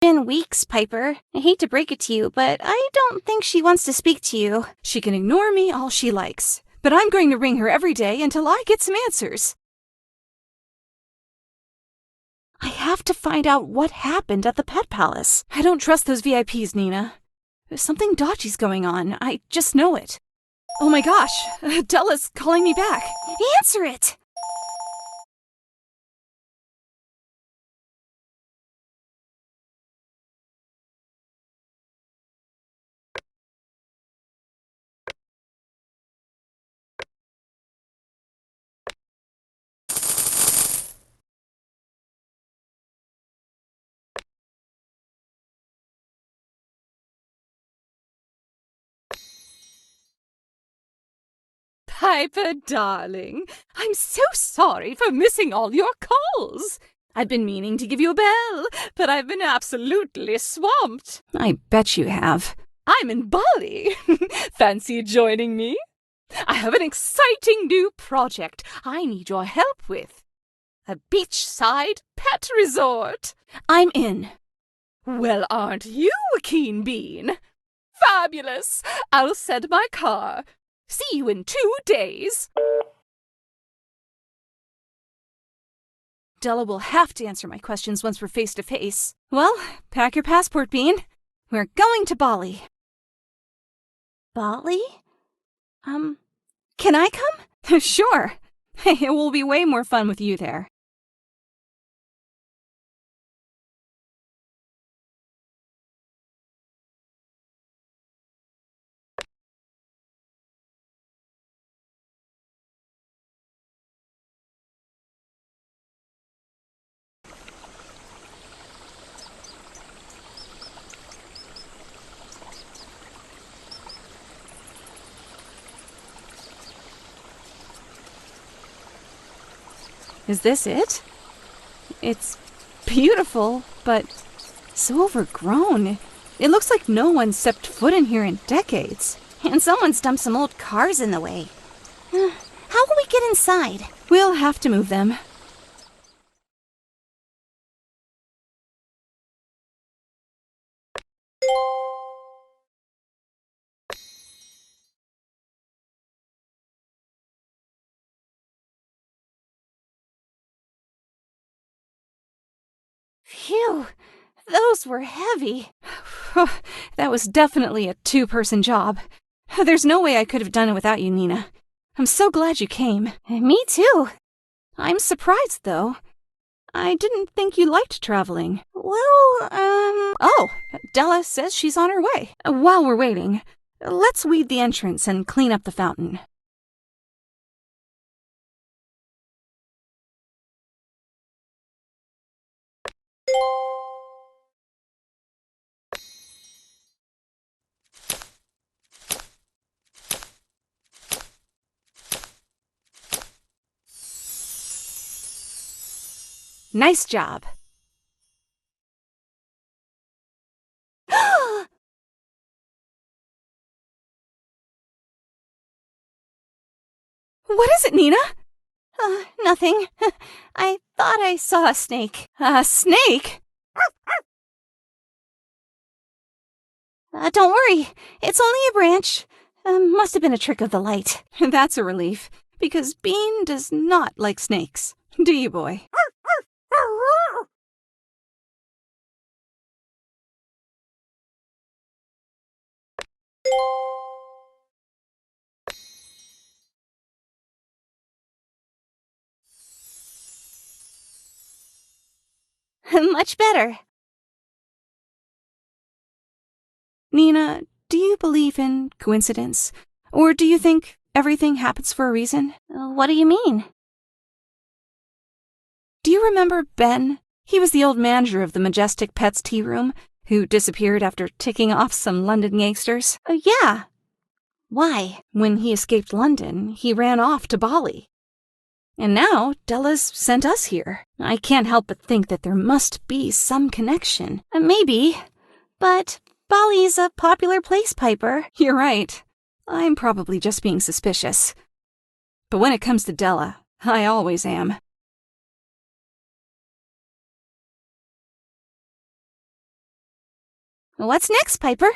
Been weeks, Piper. I hate to break it to you, but I don't think she wants to speak to you. She can ignore me all she likes, but I'm going to ring her every day until I get some answers. I have to find out what happened at the Pet Palace. I don't trust those VIPs, Nina. There's something dodgy's going on. I just know it. Oh my gosh, Dela's calling me back. Answer it! Piper, darling, I'm so sorry for missing all your calls. I've been meaning to give you a bell, but I've been absolutely swamped. I bet you have. I'm in Bali. Fancy joining me? I have an exciting new project I need your help with. A beachside pet resort. I'm in. Well, aren't you a keen bean? Fabulous! I'll send my car. See you in 2 days. Dela will have to answer my questions once we're face to face. Well, pack your passport, Bean. We're going to Bali. Bali? Can I come? Sure. It will be way more fun with you there. Is this it? It's beautiful, but so overgrown. It looks like no one stepped foot in here in decades. And someone's dumped some old cars in the way. How will we get inside? We'll have to move them. Phew, those were heavy. That was definitely a 2-person job. There's no way I could have done it without you, Nina. I'm so glad you came. Me too. I'm surprised, though. I didn't think you liked traveling. Well, Oh, Dela says she's on her way. While we're waiting, let's weed the entrance and clean up the fountain. Nice job. What is it, Nina? Nothing. I thought I saw a snake. A snake? Don't worry. It's only a branch. Must have been a trick of the light. That's a relief, because Bean does not like snakes. Do you, boy? Much better. Nina, do you believe in coincidence? Or do you think everything happens for a reason? What do you mean? Do you remember Ben? He was the old manager of the Majestic Pets Tea Room, who disappeared after ticking off some London gangsters. Yeah. Why? When he escaped London, he ran off to Bali. And now Dela's sent us here. I can't help but think that there must be some connection. Maybe. But Bali's a popular place, Piper. You're right. I'm probably just being suspicious. But when it comes to Dela, I always am. What's next, Piper?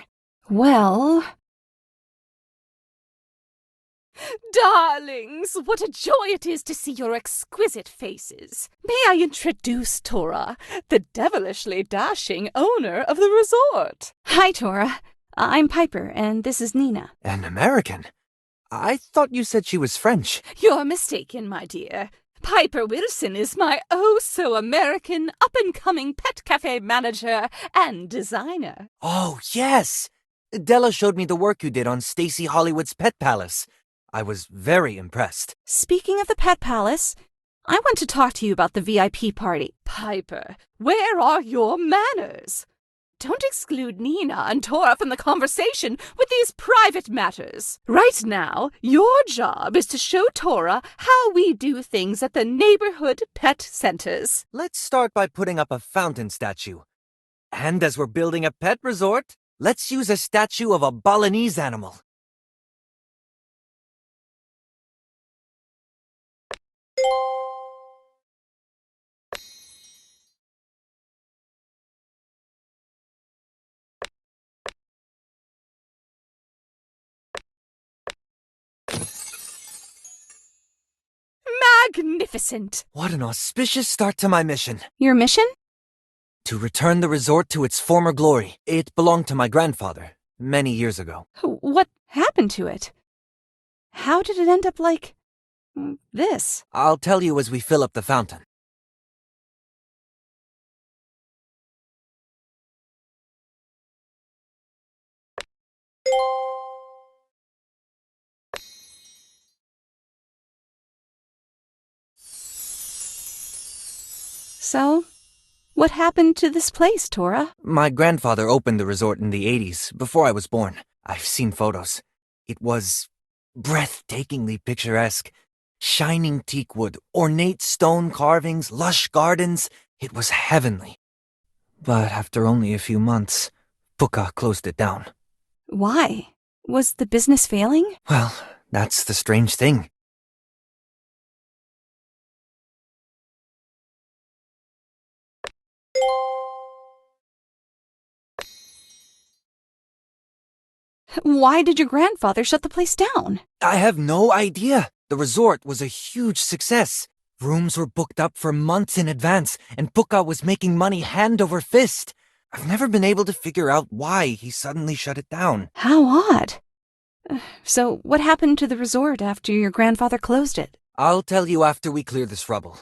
Well... Darlings, what a joy it is to see your exquisite faces. May I introduce Tora, the devilishly dashing owner of the resort? Hi, Tora. I'm Piper, and this is Nina. An American? I thought you said she was French. You're mistaken, my dear. Piper Wilson is my oh-so-American up-and-coming pet cafe manager and designer. Oh, yes! Della showed me the work you did on Stacy Hollywood's Pet Palace. I was very impressed. Speaking of the Pet Palace, I want to talk to you about the VIP party. Piper, where are your manners? Don't exclude Nina and Tora from the conversation with these private matters. Right now, your job is to show Tora how we do things at the neighborhood pet centers. Let's start by putting up a fountain statue. And as we're building a pet resort, let's use a statue of a Balinese animal. Magnificent! What an auspicious start to my mission. Your mission? To return the resort to its former glory. It belonged to my grandfather, many years ago. What happened to it? How did it end up like this? I'll tell you as we fill up the fountain. So, what happened to this place, Tora? My grandfather opened the resort in the 80s, before I was born. I've seen photos. It was breathtakingly picturesque. Shining teakwood, ornate stone carvings, lush gardens. It was heavenly. But after only a few months, Puka closed it down. Why? Was the business failing? Well, that's the strange thing. Why did your grandfather shut the place down? I have no idea. The resort was a huge success. Rooms were booked up for months in advance, and Puka was making money hand over fist. I've never been able to figure out why he suddenly shut it down. How odd. So, what happened to the resort after your grandfather closed it? I'll tell you after we clear this rubble.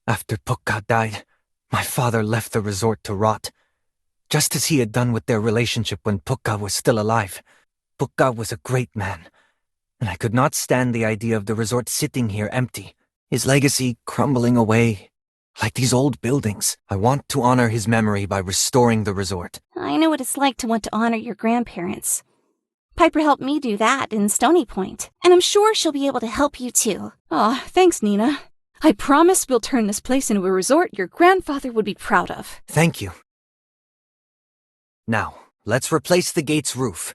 After Puka died, my father left the resort to rot, just as he had done with their relationship when Puka was still alive. Puka was a great man, and I could not stand the idea of the resort sitting here empty, his legacy crumbling away. Like these old buildings, I want to honor his memory by restoring the resort. I know what it's like to want to honor your grandparents. Piper helped me do that in Stony Point, and I'm sure she'll be able to help you too. Aw, thanks, Nina. I promise we'll turn this place into a resort your grandfather would be proud of. Thank you. Now, let's replace the gate's roof.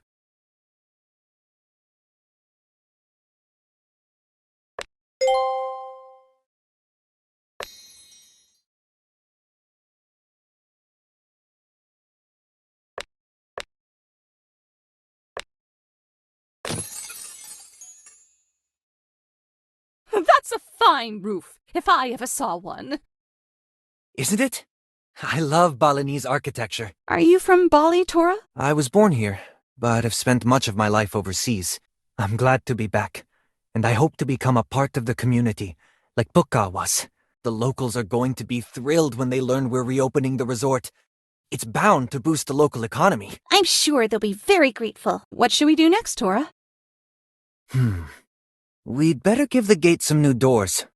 That's a fine roof, if I ever saw one. Isn't it? I love Balinese architecture. Are you from Bali, Tora? I was born here, but have spent much of my life overseas. I'm glad to be back, and I hope to become a part of the community, like Puka was. The locals are going to be thrilled when they learn we're reopening the resort. It's bound to boost the local economy. I'm sure they'll be very grateful. What should we do next, Tora? We'd better give the gate some new doors.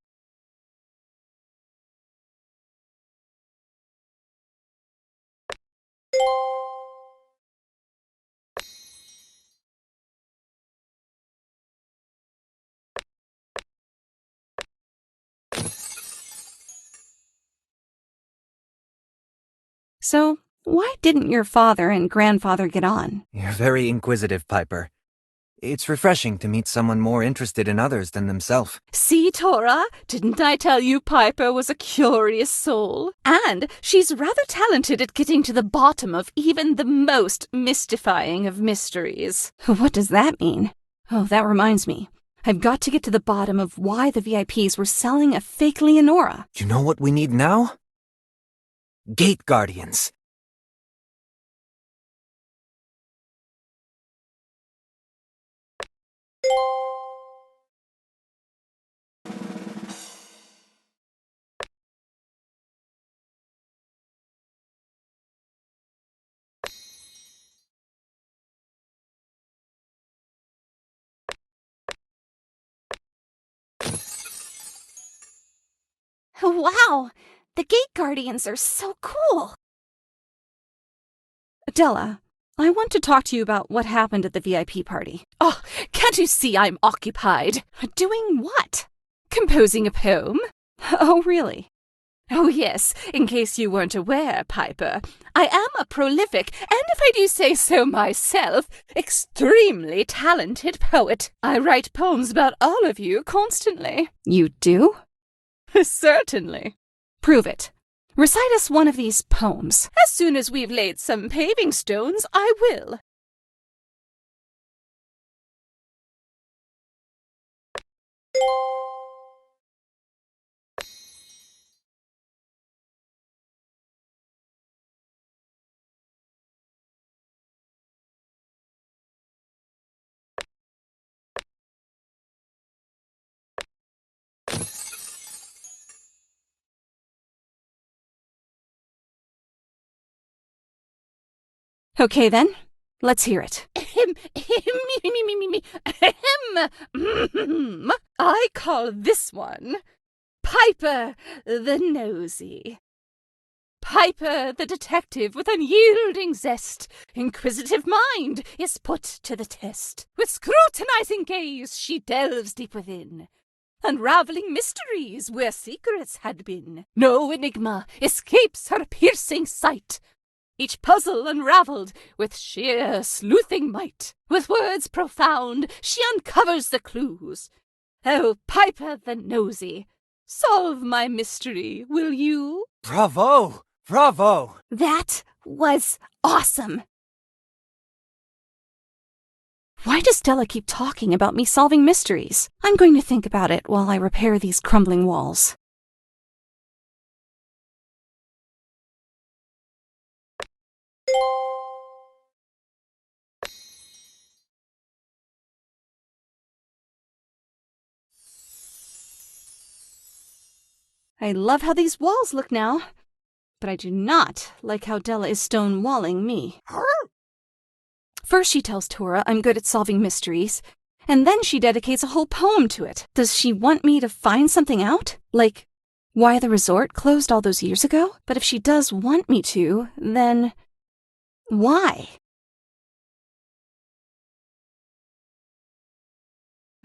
So, Why didn't your father and grandfather get on? You're very inquisitive, Piper. It's refreshing to meet someone more interested in others than themselves. See, Tora, didn't I tell you Piper was a curious soul? And she's rather talented at getting to the bottom of even the most mystifying of mysteries. What does that mean? Oh, that reminds me. I've got to get to the bottom of why the VIPs were selling a fake Leonora. You know what we need now? Gate Guardians. Wow! The Gate Guardians are so cool! Dela, I want to talk to you about what happened at the VIP party. Oh, can't you see I'm occupied? Doing what? Composing a poem. Oh, really? Oh, yes, in case you weren't aware, Piper. I am a prolific, and if I do say so myself, extremely talented poet. I write poems about all of you constantly. You do? Certainly. Prove it. Recite us one of these poems. As soon as we've laid some paving stones, I will. Okay, then. Let's hear it. I call this one Piper the Nosy. Piper the detective with unyielding zest, inquisitive mind is put to the test. With scrutinizing gaze she delves deep within, unraveling mysteries where secrets had been. No enigma escapes her piercing sight, each puzzle unraveled with sheer sleuthing might. With words profound she uncovers the clues. Oh, Piper the Nosy, solve my mystery, will you? Bravo! Bravo! That was awesome! Why does Dela keep talking about me solving mysteries? I'm going to think about it while I repair these crumbling walls. I love how these walls look now, but I do not like how Dela is stonewalling me. First she tells Tora I'm good at solving mysteries, and then she dedicates a whole poem to it. Does she want me to find something out? Like, why the resort closed all those years ago? But if she does want me to, then why?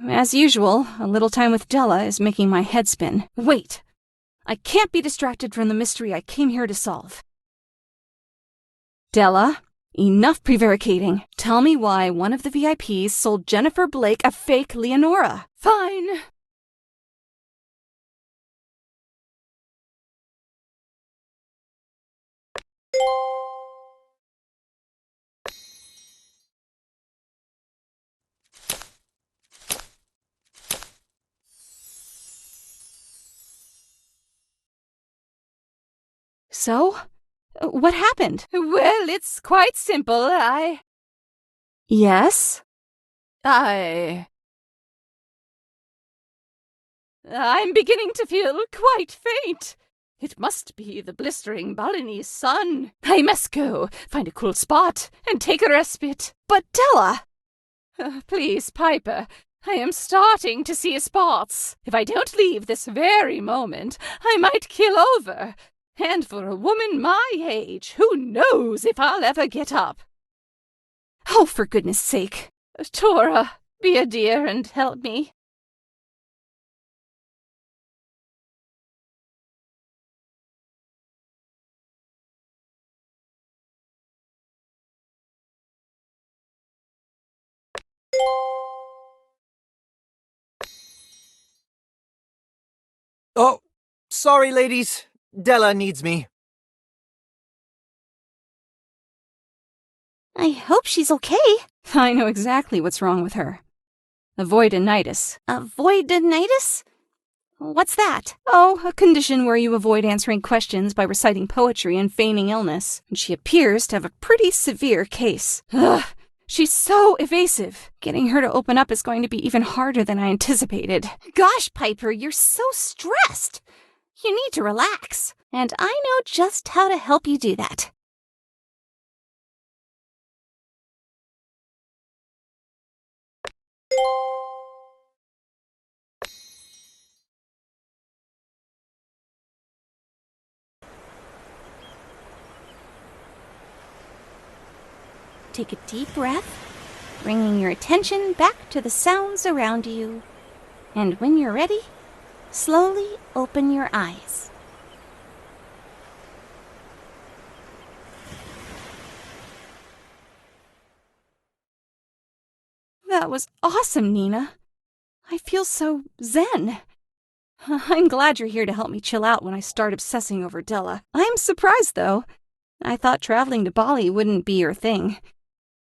As usual, a little time with Dela is making my head spin. Wait! I can't be distracted from the mystery I came here to solve. Dela, enough prevaricating. Tell me why one of the VIPs sold Jennifer Blake a fake Leonora. Fine. So? What happened? Well, it's quite simple. Yes? I'm beginning to feel quite faint. It must be the blistering Balinese sun. I must go, find a cool spot, and take a respite. But Dela! Please, Piper, I am starting to see spots. If I don't leave this very moment, I might kill over. And for a woman my age, who knows if I'll ever get up? Oh, for goodness sake. Tora, be a dear and help me. Oh, sorry, ladies. Dela needs me. I hope she's okay. I know exactly what's wrong with her. Avoidinitis. Avoidinitis? What's that? Oh, a condition where you avoid answering questions by reciting poetry and feigning illness. And she appears to have a pretty severe case. Ugh, she's so evasive. Getting her to open up is going to be even harder than I anticipated. Gosh, Piper, you're so stressed. You need to relax. And I know just how to help you do that. Take a deep breath, bringing your attention back to the sounds around you. And when you're ready, slowly open your eyes. That was awesome, Nina. I feel so zen. I'm glad you're here to help me chill out when I start obsessing over Dela. I'm surprised, though. I thought traveling to Bali wouldn't be your thing.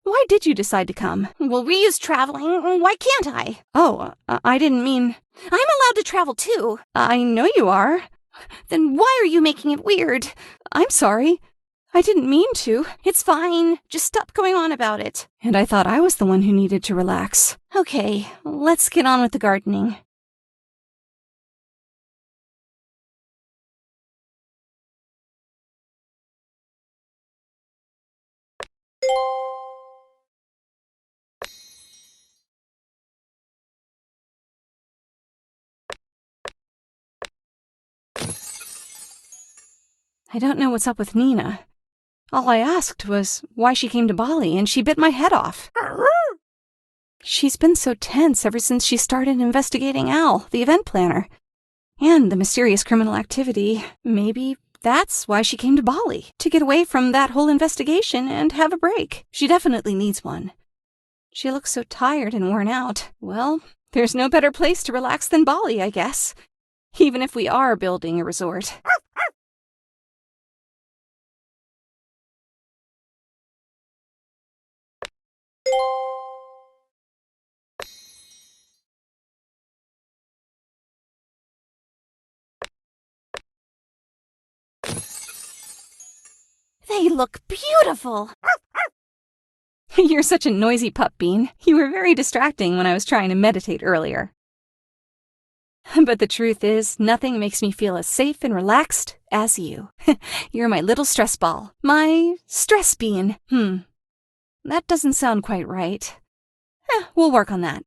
Why did you decide to come? Well, Ryu's traveling. Why can't I? Oh, I didn't mean... I'm allowed to travel, too. I know you are. Then why are you making it weird? I'm sorry. I didn't mean to. It's fine. Just stop going on about it. And I thought I was the one who needed to relax. Okay, let's get on with the gardening. I don't know what's up with Nina. All I asked was why she came to Bali, and she bit my head off. She's been so tense ever since she started investigating Al, the event planner, and the mysterious criminal activity. Maybe that's why she came to Bali, to get away from that whole investigation and have a break. She definitely needs one. She looks so tired and worn out. Well, there's no better place to relax than Bali, I guess, even if we are building a resort. They look beautiful. You're such a noisy pup, Bean. You were very distracting when I was trying to meditate earlier. But the truth is, nothing makes me feel as safe and relaxed as you. You're my little stress ball. My stress bean. That doesn't sound quite right. We'll work on that.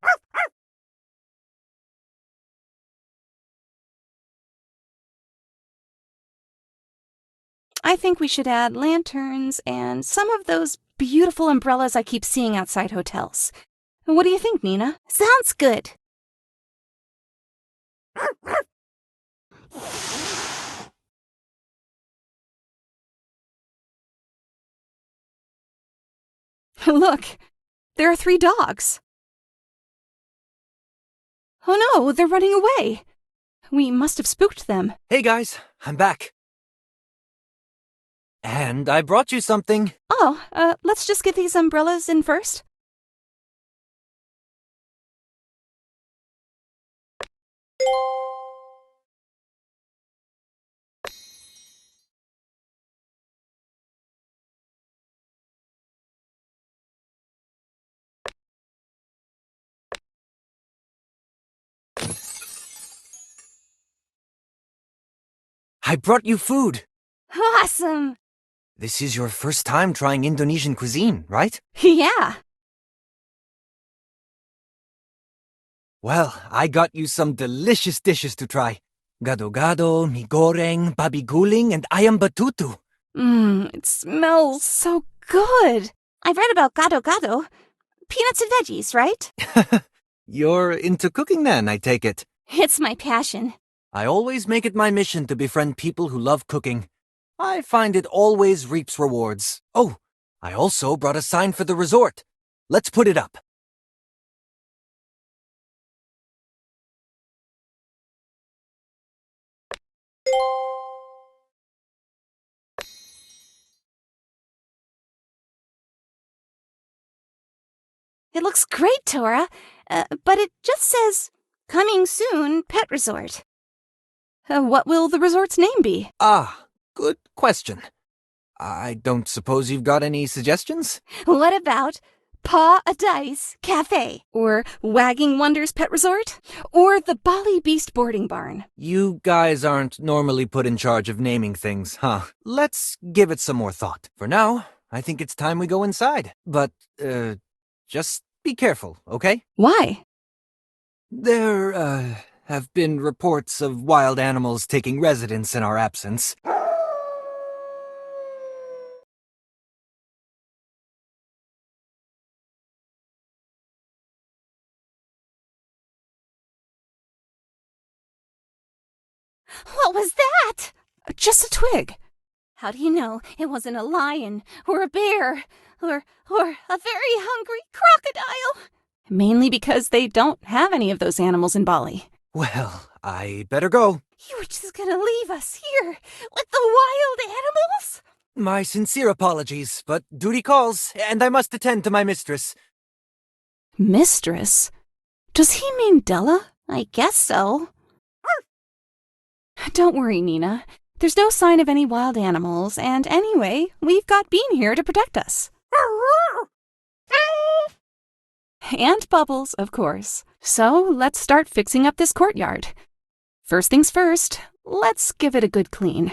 I think we should add lanterns and some of those beautiful umbrellas I keep seeing outside hotels. What do you think, Nina? Sounds good. Look, there are 3 dogs. Oh no, they're running away. We must have spooked them. Hey guys, I'm back. And I brought you something. Oh, let's just get these umbrellas in first. I brought you food. Awesome. This is your first time trying Indonesian cuisine, right? Yeah. Well, I got you some delicious dishes to try. Gado-gado, mie goreng, babi guling, and ayam betutu. It smells so good. I've read about gado-gado. Peanuts and veggies, right? You're into cooking then, I take it. It's my passion. I always make it my mission to befriend people who love cooking. I find it always reaps rewards. Oh, I also brought a sign for the resort. Let's put it up. It looks great, Tora, but it just says, coming soon, pet resort. What will the resort's name be? Ah, good question. I don't suppose you've got any suggestions? What about Paw-A-Dice Cafe? Or Wagging Wonders Pet Resort? Or the Bali Beast Boarding Barn? You guys aren't normally put in charge of naming things, huh? Let's give it some more thought. For now, I think it's time we go inside. But, just be careful, okay? Why? There, have been reports of wild animals taking residence in our absence. What was that? Just a twig. How do you know it wasn't a lion, or a bear, or a very hungry crocodile? Mainly because they don't have any of those animals in Bali. Well, I better go. You were just gonna leave us here with the wild animals? My sincere apologies, but duty calls, and I must attend to my mistress. Mistress? Does he mean Dela? I guess so. Don't worry, Nina. There's no sign of any wild animals, and anyway, we've got Bean here to protect us. And Bubbles, of course. So let's start fixing up this courtyard. First things first, let's give it a good clean.